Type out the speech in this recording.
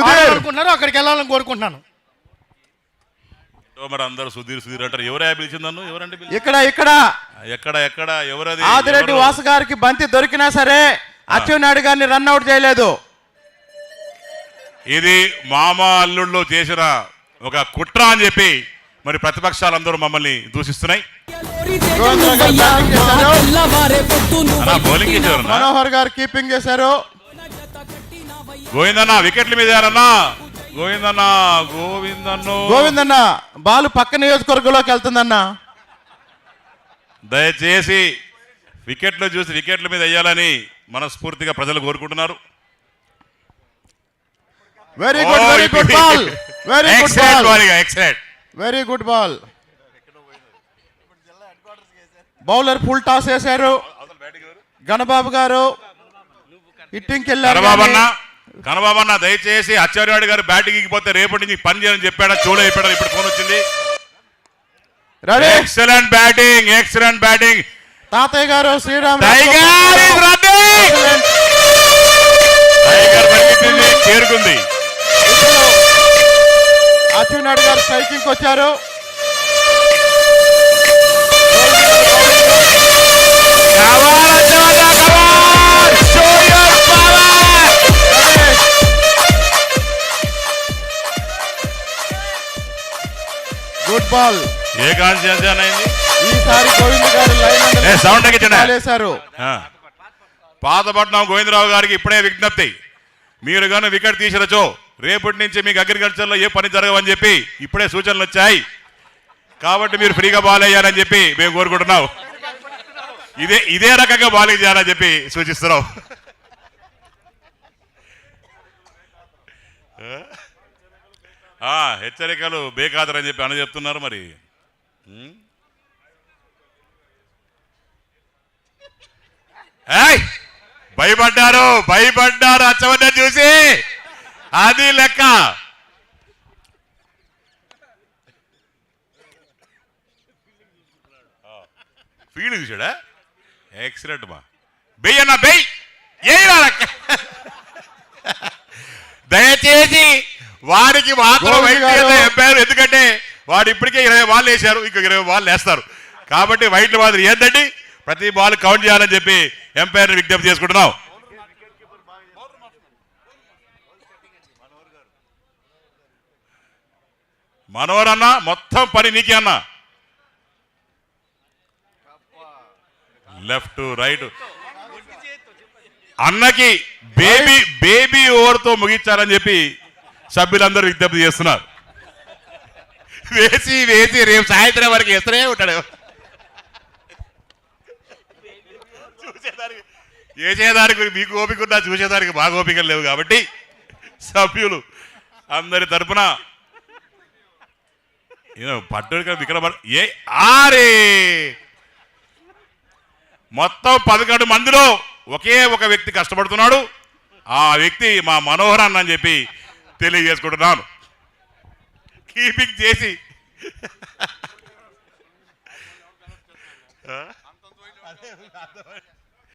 అనుకుంటున్నారో అక్కడికి వెళ్ళాలని కోరుకుంటున్నాను. మరి అందరూ సుధీర్ సుధీర్ అంటారు. ఎవరే పిలిచింది నన్ను? ఎవరంటే ఇక్కడ ఎక్కడ ఎవరది? ఆదిరెడ్డి వాసు గారికి బంతి దొరికినా సరే అచ్చెన్నాయుడు గారిని రన్అట్ చేయలేదు. ఇది మామ అల్లుళ్ళు చేసిన ఒక కుట్ర అని చెప్పి మరి ప్రతిపక్షాలందరూ మమ్మల్ని దూషిస్తున్నాయి. మనోహర్ గారు కీపింగ్ చేశారు. గోవిందన్న వికెట్ల మీద గోవిందన్న బాలు పక్క నియోజకవర్గంలోకి వెళ్తుందన్న. దయచేసి వికెట్లు చూసి వికెట్ల మీద వేయాలని మనస్ఫూర్తిగా ప్రజలు కోరుకుంటున్నారు. Very good ball, very good ball. Bowler full toss వేశారు. గణబాబు గారు హిట్టింగ్కి వెళ్ళారు. కనబాబన్న దయచేసి అచ్చెన్నాయుడు గారు బ్యాటింగ్ పోతే రేపటి నుంచి పని చేయాలని చెప్పాడా? చెప్పాడు. ఇప్పుడు ఫోన్ వచ్చింది. ఎక్సలెంట్ బ్యాటింగ్ తాతయ్య గారు. శ్రీరామ్ చేరుకుంది. అచ్చెన్నాయుడు గారు స్ట్రైకింగ్ వచ్చారు. Good ball. ఏ కాన్స్టిట్యూన్సీ అయింది ఈసారి గోవింద్ గారు లైన్ వేశారు. పాతపట్నం గోవిందరావు గారికి ఇప్పుడే విజ్ఞప్తి. మీరు కానీ వికెట్ తీసిరచో రేపటి నుంచి మీకు అగ్రికల్చర్లో ఏ పని జరగవని చెప్పి ఇప్పుడే సూచనలు వచ్చాయి. కాబట్టి మీరు ఫ్రీగా బాల్ వేయాలని చెప్పి మేము కోరుకుంటున్నాం. ఇదే రకంగా బాలింగ్ చేయాలని చెప్పి సూచిస్తున్నాం. హెచ్చరికలు బేఖాతరని చెప్పి అని చెప్తున్నారు. మరి భయపడ్డారు అచ్చవన్న చూసి. అది లెక్క. ఫీల్డ్ చూసాడా? ఎక్సలెంట్ మా బెయ్యి అన్న బెయ్యి. దయచేసి వాడికి మాత్రం ఎంపైర్, ఎందుకంటే వాడు ఇప్పటికే 20 బాల్ వేశారు, ఇంకొక 20 బాల్ వేస్తారు. కాబట్టి వైట్ల మాదిరి ఏంటండి ప్రతి బాల్ కౌంట్ చేయాలని చెప్పి ఎంపైర్ని విజ్ఞప్తి చేసుకుంటున్నాం. మనోహర్ అన్న మొత్తం పని నీకే అన్న. లెఫ్ట్ రైట్ అన్నకి బేబీ ఓవర్తో ముగించాలని చెప్పి సభ్యులందరూ విజ్ఞప్తి చేస్తున్నారు. వేసి రేపు సాయంత్రం వరకు ఎస్తనే ఉంటాడు. వేసేదానికి మీకు ఓపిక ఉన్నా చూసేదానికి బాగా ఓపిక లేవు. కాబట్టి సభ్యులు అందరి తరఫున పట్టుడికి విక్రమ మొత్తం 11 మందిలో ఒకే ఒక వ్యక్తి కష్టపడుతున్నాడు. ఆ వ్యక్తి మా మనోహర్ అన్న అని చెప్పి తెలియజేసుకుంటున్నాను. కీపింగ్ చేసి